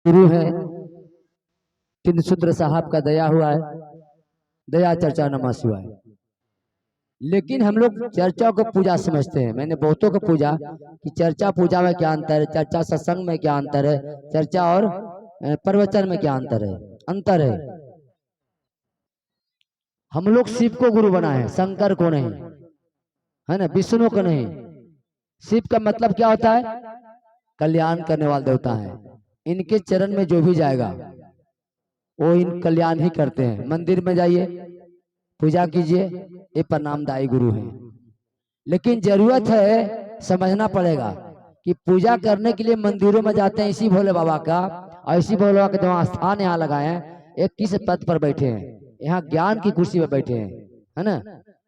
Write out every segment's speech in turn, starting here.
गुरु है तीन सूत्र साहब का दया हुआ है, दया चर्चा नमः शिवाय। लेकिन हम लोग चर्चा को पूजा समझते हैं। मैंने बहुतों को पूजा कि चर्चा पूजा में क्या अंतर है, चर्चा सत्संग में क्या अंतर है, चर्चा और प्रवचन में क्या अंतर है। हम लोग शिव को गुरु बनाए हैं, शंकर को नहीं, है ना, विष्णु को नहीं। शिव का मतलब क्या होता है? कल्याण करने वाला देवता है। इनके चरण में जो भी जाएगा वो इन कल्याण ही करते हैं। मंदिर में जाइए, पूजा कीजिए, ये प्रणामदायी गुरु हैं। लेकिन जरूरत है, समझना पड़ेगा कि पूजा करने के लिए मंदिरों में जाते हैं इसी भोले बाबा का, और इसी भोले बाबा का जो स्थान यहाँ लगाए हैं, एक किस पद पर बैठे हैं? यहाँ ज्ञान की कुर्सी पर बैठे हैं, है ना।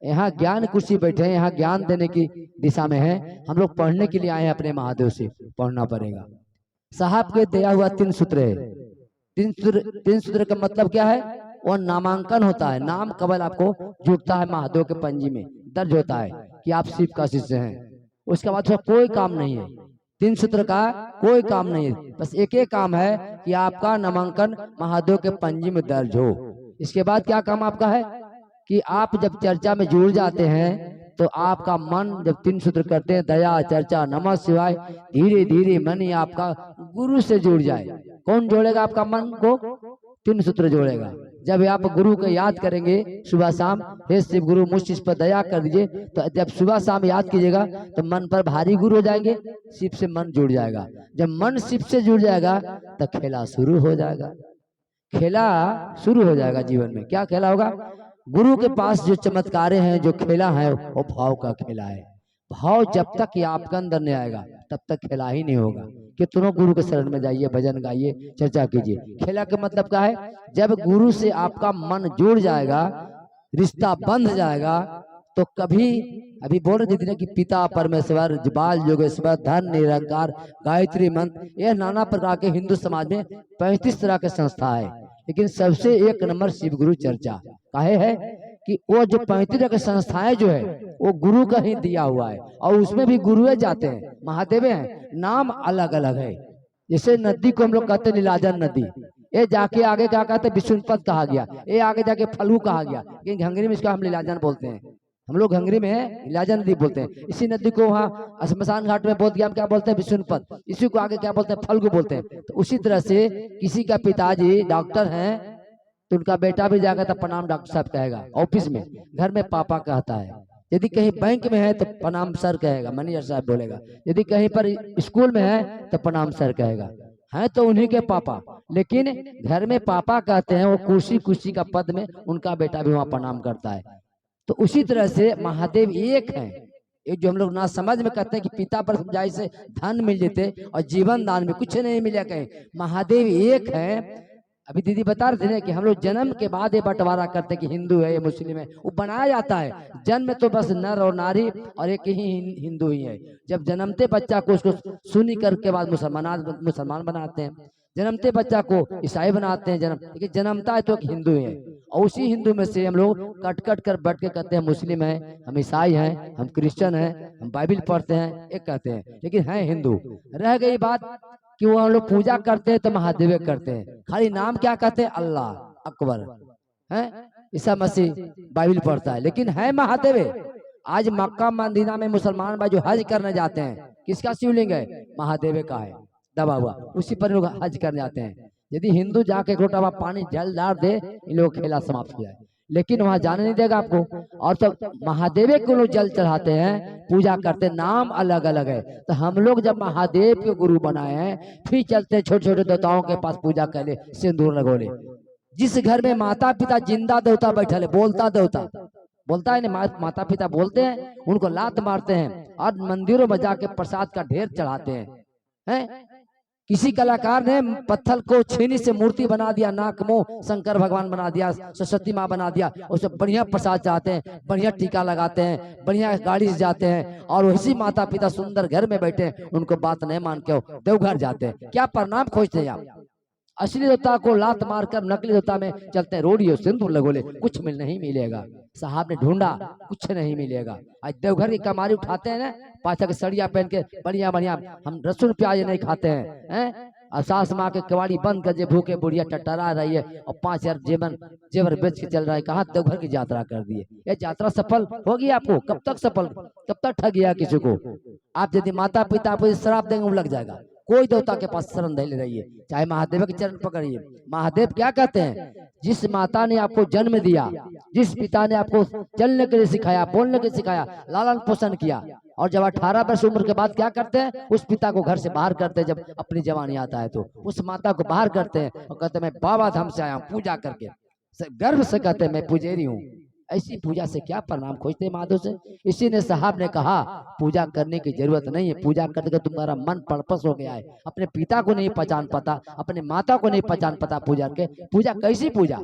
यहाँ ज्ञान कुर्सी बैठे हैं, यहाँ ज्ञान देने की दिशा में है। हम लोग पढ़ने के लिए आए हैं, अपने महादेव से पढ़ना पड़ेगा। साहब के दिया हुआ तीन सूत्र है। तीन सूत्र का मतलब क्या है? वो नामांकन होता है, नाम कबल आपको जुड़ता है महादेव के पंजी में, दर्ज होता है कि आप शिव का शिष्य हैं। उसके बाद कोई काम नहीं है, तीन सूत्र का कोई काम नहीं है। बस एक ही काम है कि आपका नामांकन महादेव के पंजी में दर्ज हो। इसके बाद क्या काम आपका है कि आप जब चर्चा में जुड़ जाते हैं तो आपका मन जब तीन सूत्र करते हैं, दया चर्चा नमः शिवाय, धीरे धीरे मन ही आपका गुरु से जुड़ जाए। कौन जोड़ेगा आपका मन को? तीन सूत्र जोड़ेगा। जब आप गुरु को याद करेंगे सुबह शाम, हे शिव गुरु मुझ इस पर दया कर दीजिए, तो जब सुबह शाम याद कीजिएगा तो मन पर भारी गुरु हो जाएंगे, शिव से मन जुड़ जाएगा। जब मन शिव से जुड़ जाएगा तो खेला शुरू हो जाएगा। खेला शुरू हो जाएगा जीवन में। क्या खेला होगा? गुरु के पास जो चमत्कारे हैं, जो खेला है, वो भाव का खेला है। भाव जब तक ये आपके अंदर नहीं आएगा तब तक खेला ही नहीं होगा। कितनों गुरु के शरण में जाइए, भजन गाइए, चर्चा कीजिए। खेला का मतलब क्या है? जब गुरु से आपका मन जुड़ जाएगा, रिश्ता बंध जाएगा, तो कभी अभी बोल रहे थे कि पिता परमेश्वर, बाल योगेश्वर, धन निरंकार, गायत्री मंत्र, यह नाना प्रकार के हिंदू समाज में 35 तरह के संस्था है। लेकिन सबसे एक नंबर शिव गुरु चर्चा काहे है कि वो जो 35 तरह के संस्थाएं जो है वो गुरु का ही दिया हुआ है, और उसमें भी गुरुए जाते हैं, महादेव हैं, नाम अलग अलग है। जैसे नदी को हम लोग कहते हैं नीलाजन नदी, ये जाके आगे क्या कहते हैं? विष्णुपद कहा गया, ये आगे जाके फल्गु कहा गया, लेकिन घंगरी में इसका हम नीलाजन बोलते हैं। हम लोग घंगरी में नीलाजन नदी बोलते हैं। इसी नदी को वहाँ शमशान घाट में बोध गया क्या बोलते हैं? विष्णुपद। इसी को आगे क्या बोलते हैं? फल्गु बोलते हैं। तो उसी तरह से किसी का पिताजी डॉक्टर हैं तो उनका बेटा भी जाएगा तो प्रणाम डॉक्टर साहब कहेगा, ऑफिस में। घर में पापा कहता है। यदि कहीं बैंक में है तो प्रणाम सर कहेगा, मैनेजर साहब बोलेगा। यदि कहीं पर स्कूल में है तो प्रणाम सर कहेगा। है तो उन्हीं के पापा, लेकिन घर में पापा कहते हैं, वो कुर्सी कुर्सी का पद में उनका बेटा भी वहां प्रणाम करता है। तो उसी तरह से महादेव एक है। एक जो हम लोग ना समझ में कहते हैं कि पिता पर समझाई से धन मिल जेते और जीवन दान में कुछ नहीं मिला कहीं, महादेव एक है। अभी दीदी बता रहे थे ना कि हम लोग जन्म के बाद ये बंटवारा करते हैं कि हिंदू है, ये मुस्लिम है, वो बनाया जाता है। जन्म में तो बस नर और नारी और एक ही हिंदू ही है। जब जन्मते बच्चा को उसको सुनी करके बाद मुसलमान बनाते हैं, जन्मते बच्चा को ईसाई बनाते हैं, लेकिन जन्मता है तो एक हिंदू है। और उसी हिंदू में से हम लोग कट कट कर बैठ के कहते हैं मुस्लिम है, हम ईसाई हैं, हम क्रिश्चियन हैं, हम बाइबिल पढ़ते हैं, एक कहते हैं, लेकिन है हिंदू। रह गई बात कि वो हम लोग पूजा करते हैं तो महादेव करते हैं, खाली नाम क्या कहते हैं? अल्लाह अकबर है, ईसा मसीह, बाइबिल पढ़ता है, लेकिन है महादेव। आज मक्का मदीना में मुसलमान भाई जो हज करने जाते हैं, किसका शिवलिंग है? महादेव का है दबा हुआ, उसी पर लोग हज करने जाते हैं। यदि हिंदू जाके घोटा पानी जल डाल दे, इन लोग खेला समाप्त हो जाए, लेकिन वहां जाने नहीं देगा आपको। और तो महादेव को लोग जल चढ़ाते हैं, पूजा करते हैं, नाम अलग अलग है। तो हम लोग जब महादेव के गुरु बनाए हैं, फिर चलते छोटे छोटे देवताओं के पास पूजा कर ले, सिंदूर लगोले। जिस घर में माता पिता जिंदा देवता बैठा है, बोलता देवता बोलता है ना, माता पिता बोलते हैं, उनको लात मारते हैं और मंदिरों में जाके प्रसाद का ढेर चढ़ाते हैं। किसी कलाकार ने पत्थर को छेनी से मूर्ति बना दिया, नाक मुंह शंकर भगवान बना दिया, सरस्वती माँ बना दिया, उसे बढ़िया प्रसाद चाहते हैं, बढ़िया टीका लगाते हैं, बढ़िया गाड़ी से जाते हैं, और वैसी माता पिता सुंदर घर में बैठे हैं, उनको बात नहीं मान के देवघर जाते हैं। क्या प्रणाम खोजते हैं आप? असली देवता को लात मारकर नकली देवता में चलते हैं। रोडियो सिंदूर लगोले, कुछ नहीं मिलेगा। साहब ने ढूंढा, कुछ नहीं मिलेगा। आज देवघर की कमारी उठाते हैं ना, पाछा के सड़िया पहन के बढ़िया बढ़िया, हम लहसुन प्याज नहीं खाते हैं, और सास माँ के कवाड़ी बंद कर, भूखे बुढ़िया टटरा रही है और 5,000 जेवर बेच के चल रहा है, कहाँ देवघर की यात्रा कर दी है। ये यात्रा सफल होगी आपको? कब तक सफल, कब तक ठगिया किसी को? आप यदि माता पिता आपको श्राप देंगे वो लग जाएगा। कोई देवता के पास शरण नहीं ले रही है, चाहे महादेव के चरण पकड़िए। महादेव क्या कहते हैं? जिस माता ने आपको जन्म दिया, जिस पिता ने आपको चलने के लिए सिखाया, बोलने के लिए सिखाया, लालन पोषण किया, और जब 18 वर्ष उम्र के बाद क्या करते हैं? उस पिता को घर से बाहर करते हैं। जब अपनी जवानी आता है तो उस माता को बाहर करते हैं और कहते हैं मैं बाबा धाम से आया हूँ पूजा करके, गर्व से कहते हैं मैं पुजेरी हूँ। ऐसी पूजा से क्या परिणाम खोजते महादेव से? इसी ने साहब ने कहा पूजा करने की जरूरत नहीं है, पूजा करके तुम्हारा मन पर्पस हो गया है। अपने पिता को नहीं पहचान पाता, अपने माता को नहीं पहचान पाता पूजा के। पूजा कैसी पूजा?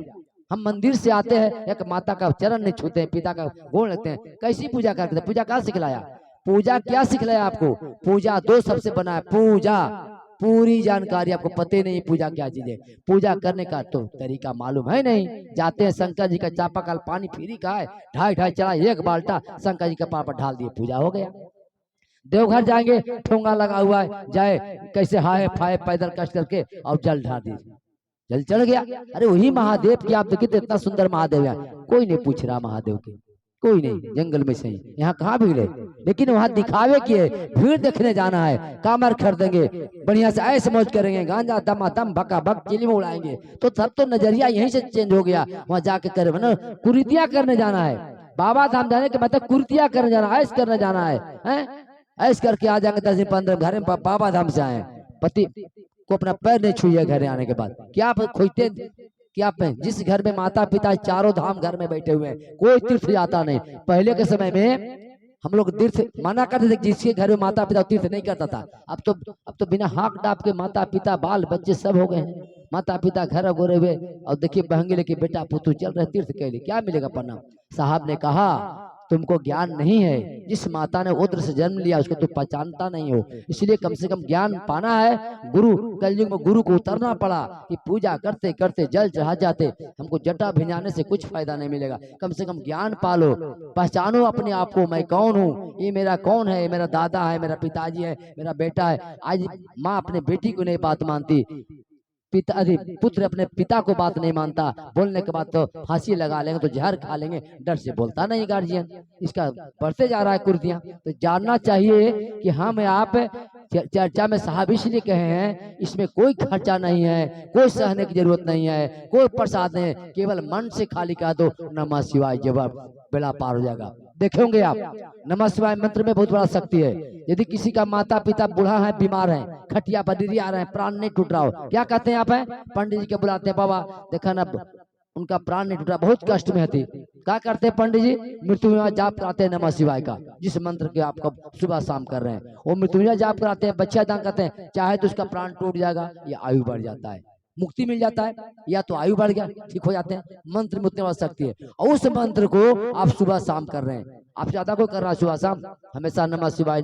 हम मंदिर से आते हैं, एक माता का चरण नहीं छूते हैं, पिता का गोड़ लगते हैं, कैसी पूजा करते? पूजा क्या सिखलाया? पूजा क्या सिखलाया आपको? पूजा दो सबसे बना है, पूजा पूरी जानकारी आपको पते नहीं पूजा क्या चीज है। पूजा करने का तो तरीका मालूम है नहीं। जाते हैं शंकर जी का चापाकल पानी फ्री का है, ढाई ढाई चढ़ा, एक बाल्टा शंकर जी के पार पर ढाल दिए, पूजा हो गया। देवघर जाएंगे, ठोंगा लगा हुआ है, जाए कैसे हाय फाय पैदल कष्ट करके और जल ढाल दिए, जल चढ़ गया। अरे वही महादेव की आप देखिए इतना सुंदर महादेव है, कोई नहीं पूछ रहा महादेव के, कोई नहीं, जंगल में सही, यहाँ कहाँ भीड़ है? लेकिन वहां दिखावे की है, भीड़ देखने जाना है, कामर खरीदेंगे, बढ़िया से ऐसे मौज करेंगे, गांजा दमादम बका बक चिल्ली उड़ाएंगे, तो सब तो नजरिया यहीं से चेंज हो गया। वहां जाके करे ना कुरीतियां करने जाना है, बाबा धाम जाने के मतलब कुरीतियां करने जाना, ऐश करने जाना है? ऐश करके आ जाएंगे 10-15 घर में, बाबा धाम से आए, पति को अपना पैर नहीं छुए घर आने के बाद। क्या आप खोजते क्या पे? जिस घर में माता पिता चारों धाम घर में बैठे हुए हैं, कोई तीर्थ जाता नहीं। पहले के समय में हम लोग तीर्थ माना करते थे, जिसके घर में माता पिता तीर्थ नहीं करता था। अब तो बिना हाक डाप के माता पिता बाल बच्चे सब हो गए हैं, माता पिता घर गोरे हुए, और देखिए बहंगे लेके बेटा पुतु चल रहे तीर्थ के लिए, क्या मिलेगा परिणाम? साहब ने कहा तुमको ज्ञान नहीं है, जिस माता ने उद्र से जन्म लिया उसको तुम पहचानता नहीं हो, इसलिए कम से कम ज्ञान पाना है। गुरु कलयुग में गुरु को उतरना पड़ा कि पूजा करते करते जल चढ़ा जाते, हमको जटा भिजाने से कुछ फायदा नहीं मिलेगा, कम से कम ज्ञान पालो, पहचानो अपने आप को, मैं कौन हूँ, ये मेरा कौन है, मेरा दादा है, मेरा पिताजी है, मेरा बेटा है। आज माँ अपने बेटी को नहीं बात मानती, पुत्र अपने पिता को बात नहीं मानता, बोलने के बाद तो फांसी लगा लेंगे, तो जहर खा लेंगे, डर से बोलता नहीं गार्जियन। इसका बढ़ते जा रहा है कुर्तियां। तो जानना चाहिए कि हम आप चर्चा में साहब इसलिए कहे हैं, इसमें कोई खर्चा नहीं है, कोई सहने की जरूरत नहीं है, कोई प्रसाद नहीं, केवल मन से खाली कह दो नमः शिवाय, जवाब बेड़ा पार हो जाएगा। देखेंगे आप नमः शिवाय मंत्र में बहुत बड़ा शक्ति है। यदि किसी का माता पिता बूढ़ा है, बीमार है, खटिया पर डिरिया रहे हैं, प्राण नहीं टूट रहा हो, क्या कहते हैं आप? पंडित जी के बुलाते हैं, बाबा देखा ना उनका प्राण नहीं टूटा, बहुत कष्ट में थी, क्या करते हैं पंडित जी? मृत्युंजय जाप कराते हैं नमः शिवाय का, जिस मंत्र के आप सुबह शाम कर रहे हैं, वो मृत्युंजय जाप कराते हैं, बच्चा दान करते हैं, चाहे तो उसका प्राण टूट जाएगा या आयु बढ़ जाता है, मुक्ति मिल जाता है, या तो आयु बढ़ गया ठीक हो जाते हैं। मंत्र में उतनी बड़ी शक्ति है, और उस मंत्र को आप सुबह शाम कर रहे हैं, आप ज्यादा को कर रहा है सुबह शाम, हमेशा नमः शिवाय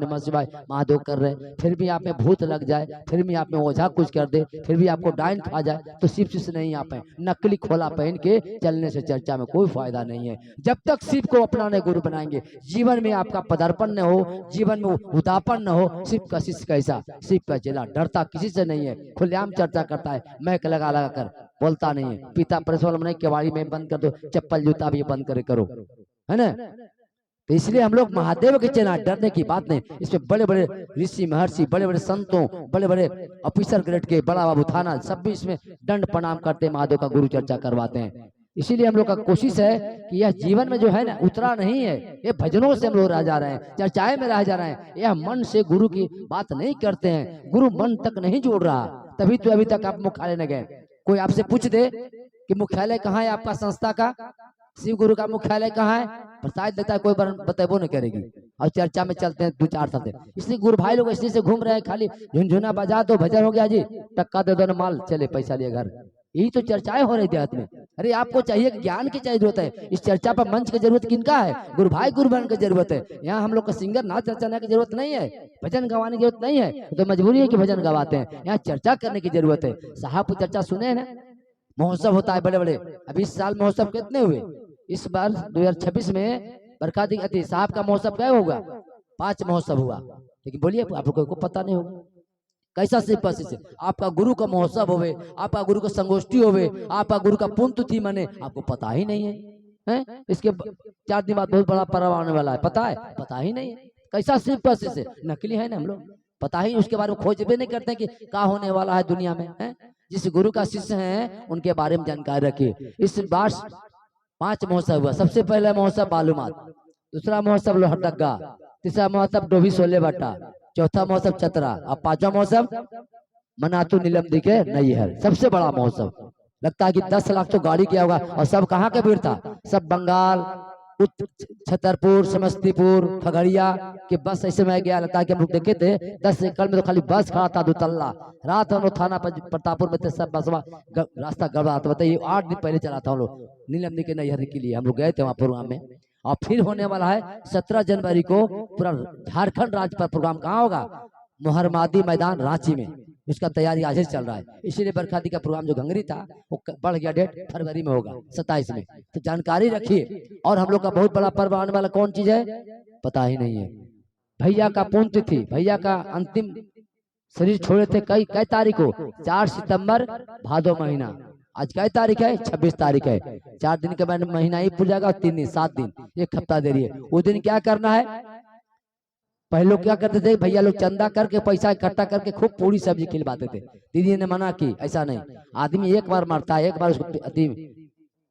महादेव कर रहे हैं, फिर भी आप में भूत लग जाए, फिर भी आप में ओझा कुछ कर दे, फिर भी आपको डायन खा जाए, तो शिव से नहीं आ पाए, नकली खोला पहन के चलने से चर्चा में कोई फायदा नहीं है। जब तक शिव को अपनाने गुरु बनाएंगे, जीवन में आपका पदार्पण न हो, जीवन में उदापन न हो, शिव का शिष्य कैसा, शिव का चेला डरता किसी से नहीं है, खुलेआम चर्चा करता है, महक लगा लगा कर बोलता नहीं है। पिता परिसर में केवाड़ी में बंद कर दो, चप्पल जूता भी बंद करे करो, है ना? तो इसलिए हम लोग महादेव के चेला, डरने की बात नहीं। इसमें बड़े बड़े ऋषि महर्षि, बड़े बड़े संतों, बड़े बड़े ऑफिसर ग्रेड के, बड़ा बाबू थाना, सब भी इसमें दंड प्रणाम करते, महादेव का गुरु चर्चा करवाते हैं। इसीलिए हम लोग का कोशिश है कि यह जीवन में जो है ना उतरा नहीं है, ये भजनों से हम लोग रह जा रहे हैं, चर्चाएं में रह जा रहे हैं, यह मन से गुरु की बात नहीं करते हैं, गुरु मन तक नहीं जोड़ रहा, तभी तो अभी तक आप मुख्यालय न गए। कोई आपसे पूछ दे कि मुख्यालय कहाँ है आपका संस्था का, शिव गुरु का मुख्यालय कहाँ है, प्रसाद देता है, कोई बतेबो नहीं करेगी, और चर्चा में चलते हैं 2-4 साल। इसलिए गुरु भाई लोग इसलिए से घूम रहे हैं, खाली झुनझुना बजा दो, भजन हो गया जी, टक्का दे दो ना माल, चले पैसा लिए घर, यही तो चर्चाएं हो रही देहात में। अरे आपको चाहिए कि ज्ञान की चाहिए जरूरत है, इस चर्चा पर मंच की जरूरत किनका है? गुरु भाई गुरु बहन की जरूरत है। यहाँ हम लोग का सिंगर नाच चर्चा की जरूरत नहीं है, भजन गवाने की जरूरत नहीं है, तो मजबूरी है कि भजन गवाते हैं, यहाँ चर्चा करने की जरूरत है। साहब चर्चा सुने ना, महोत्सव होता है बड़े बड़े, अभी इस साल महोत्सव कितने हुए? इस बार 2026 में बरकाती अति साहब का महोत्सव क्या होगा? 5 महोत्सव हुआ, लेकिन बोलिए आप लोगों को पता नहीं होगा, कैसा शिव का शिष्य? आपका गुरु का महोत्सव होवे, आपका गुरु का संगोष्ठी होवे, आपका गुरु का पुण्यतिथि मने, आपको पता ही नहीं है, हैं? इसके 4 दिन बाद बहुत बड़ा पर्व आने वाला है, पता है? पता ही नहीं है। कैसा शिव का शिष्य? नकली है ना हम लोग, पता ही उसके बारे में खोज भी नहीं करते कि क्या होने वाला है दुनिया में, है? जिस गुरु का शिष्य है उनके बारे में जानकारी रखिए। इस बार 5 महोत्सव हुआ। सबसे पहला महोत्सव बालूमाथ, दूसरा महोत्सव लोहरदगा, तीसरा महोत्सव डोभी सोले भट्टा, चौथा महोत्सव चतरा और 5वां महोत्सव मनातू नीलम दिखे नैहर। सबसे बड़ा महोत्सव, लगता है कि 10 लाख तो गाड़ी किया होगा। और सब कहाँ के भीड़ था? सब बंगाल, छतरपुर, समस्तीपुर, खगड़िया के बस ऐसे में गया। लगता है कि हम लोग देखे थे 10 एकड़ में तो खाली बस खड़ा था, 2 तल्ला। रात हम लोग थाना प्रतापपुर में थे, सब बसवा रास्ता गड़बड़ा था। बताइए 8 दिन पहले चला था हम लोग नीलम के नैहर के लिए, हम लोग गए थे वहाँ प्रोग्राम में। और फिर होने वाला है 17 जनवरी को पूरा झारखंड राज्य पर प्रोग्राम। कहाँ होगा? मोहरमादी मैदान रांची में। उसका तैयारी आज ही चल रहा है, इसीलिए बरखाती का प्रोग्राम जो घंगरी था वो बढ़ गया, डेट फरवरी में होगा, 27 में। तो जानकारी रखिए। और हम लोग का बहुत बड़ा पर्व आने वाला कौन चीज है? पता ही नहीं है। भैया का पुण्यतिथि, भैया का अंतिम शरीर छोड़े थे कई तारीख को? 4 सितंबर भादो महीना। आज कई तारीख है? 26 तारीख है। 4 दिन के बाद महीना ही पूर जाएगा और 3 दिन, 7 दिन, 1 हफ्ता दे रही है। उस दिन क्या करना है? पहले लोग क्या करते थे? भैया लोग चंदा करके पैसा इकट्ठा करके खूब पूरी सब्जी खिलवाते थे। दीदी ने मना की, ऐसा नहीं। आदमी एक बार मरता है, एक बार उसको अति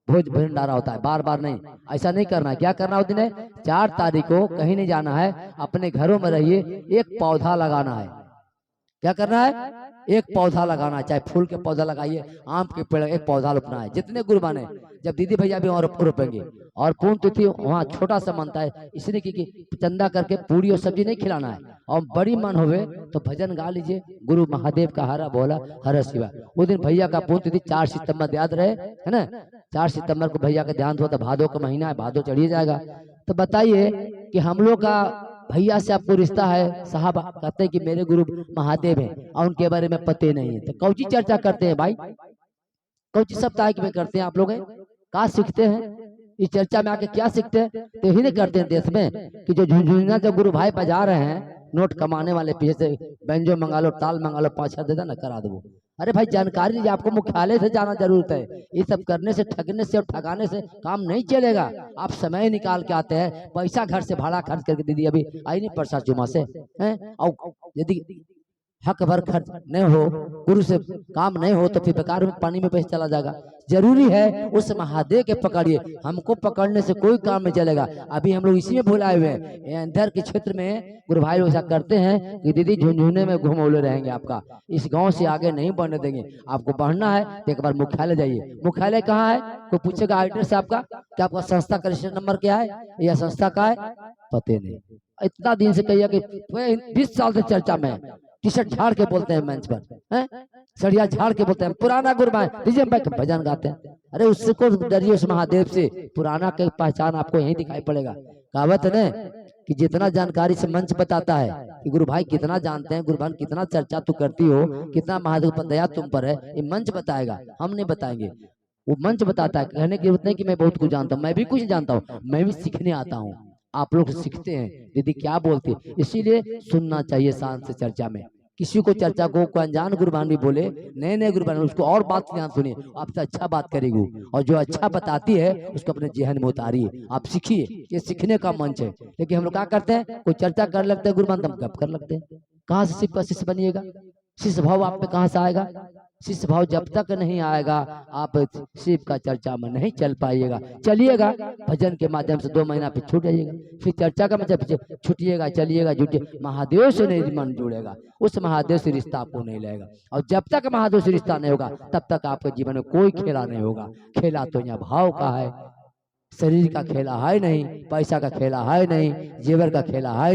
भोज भंडारा होता है, बार बार नहीं। ऐसा नहीं करना है। क्या करना उस दिन है? 4 तारीख को कहीं नहीं जाना है, अपने घरों में रहिए, एक पौधा लगाना है। क्या करना है? एक पौधा लगाना है, चाहे फूल के पौधा लगाइए, आम के पेड़, एक पौधा रोपना है। जितने गुरु बने, जब दीदी भैया भी वहाँ रोपेंगे। और पुण्यतिथि वहाँ छोटा सा मनता है, इसलिए कि चंदा करके पूरी और सब्जी नहीं खिलाना है। और बड़ी मन होवे तो भजन गा लीजिए, गुरु महादेव का हरा बोला हर शिवा। उस दिन भैया का पुण्यतिथि 4 सितंबर याद रहे, है ना? 4 सितंबर को भैया का ध्यान हुआ। तो भादो का महीना है, भादो चढ़िए जाएगा। तो बताइए कि हम लोग का भैया से आपको रिश्ता है। साहब कहते हैं कि मेरे गुरु महादेव हैं और उनके बारे में पते नहीं है। तो कौची चर्चा करते हैं भाई? कौची साप्ताहिक में करते हैं आप लोग? कहाँ सीखते हैं? इस चर्चा में आके क्या सीखते हैं? तो यही नहीं करते हैं देश में कि जो झुंझुना जो गुरु भाई बजा रहे हैं, नोट कमाने वाले पीछे से बैंजो मंगा लो, ताल मंगा लो, 5-6 दे ना करा दो। अरे भाई जानकारी लीजिए, आपको मुख्यालय से जाना जरूरत है। ये सब करने से, ठगने से और ठगाने से काम नहीं चलेगा। आप समय निकाल के आते हैं, पैसा घर से भाड़ा खर्च करके, दीदी अभी आई नहीं परसा जुमा से, हैं? और यदि हक भर खर्च नहीं हो, गुरु से काम नहीं हो, तो फिर बेकार में पानी में पैसा चला जाएगा। जरूरी है उस महादेव के पकड़िए, हमको पकड़ने से कोई काम नहीं चलेगा। अभी हम लोग इसी में भुलाए हुए हैं। अंदर के क्षेत्र में गुरु भाई लोग ऐसा करते हैं कि दीदी झुंझुने में घुमौले रहेंगे, आपका इस गांव से आगे नहीं बढ़ने देंगे। आपको बढ़ना है तो एक बार मुख्यालय जाइए। मुख्यालय कहाँ है? कोई पूछेगा एड्रेस आपका, क्या आपका संस्था का रजिस्टर नंबर क्या है या संस्था का है? पते नहीं। इतना दिन से कहिए कि 20 साल से चर्चा में, टी शर्ट झाड़ के बोलते हैं मंच पर, हैं? सड़िया झाड़ के बोलते हैं पुराना गुरबाई, भजन गाते हैं। अरे उससे को डरिए, उस महादेव से। पुराना की पहचान आपको यही दिखाई पड़ेगा। कहावत है ना कि जितना जानकारी से मंच बताता है कि गुरु भाई कितना जानते हैं, गुरु भाई कितना चर्चा तू करती हो, कितना महादेव पर दया तुम पर है, ये मंच बताएगा, हम नहीं बताएंगे। वो मंच बताता है। कहने की जरूरत नहीं कि मैं बहुत कुछ जानता हूँ, मैं भी कुछ जानता हूँ, मैं भी सीखने आता हूँ। आप लोग सीखते हैं दीदी क्या बोलती है, इसीलिए सुनना चाहिए शांत से चर्चा में। किसी को चर्चा को अनजान गुरबान भी बोले, नए नए गुरबान, उसको और बात ध्यान सुनिए, आपसे अच्छा बात करेगी। और जो अच्छा बताती है उसको अपने जहन में उतारिए, आप सीखिए। ये सीखने का मंच है। लेकिन हम लोग क्या करते हैं? कोई चर्चा कर लगते हैं गुरबान, तो हम गप कर लगते हैं। कहाँ से शिव का शिष्य बनिएगा? शिष्य भाव आप पे कहाँ से आएगा? शिष्य भाव जब तक नहीं आएगा, आप शिव का चर्चा में नहीं चल पाइएगा। चलिएगा भजन के माध्यम से 2 महीना फिर छूट जाइएगा, फिर चर्चा का मतलब छूटिएगा, चलिएगा, जुटिए। महादेव से नहीं मन जुड़ेगा, उस महादेव से रिश्ता आपको नहीं लगेगा। और जब तक महादेव से रिश्ता नहीं होगा, तब तक आपके जीवन में कोई खेला नहीं होगा। खेला तो यहाँ भाव का है, शरीर का खेला है नहीं, पैसा का खेला है नहीं, जेवर का खेला है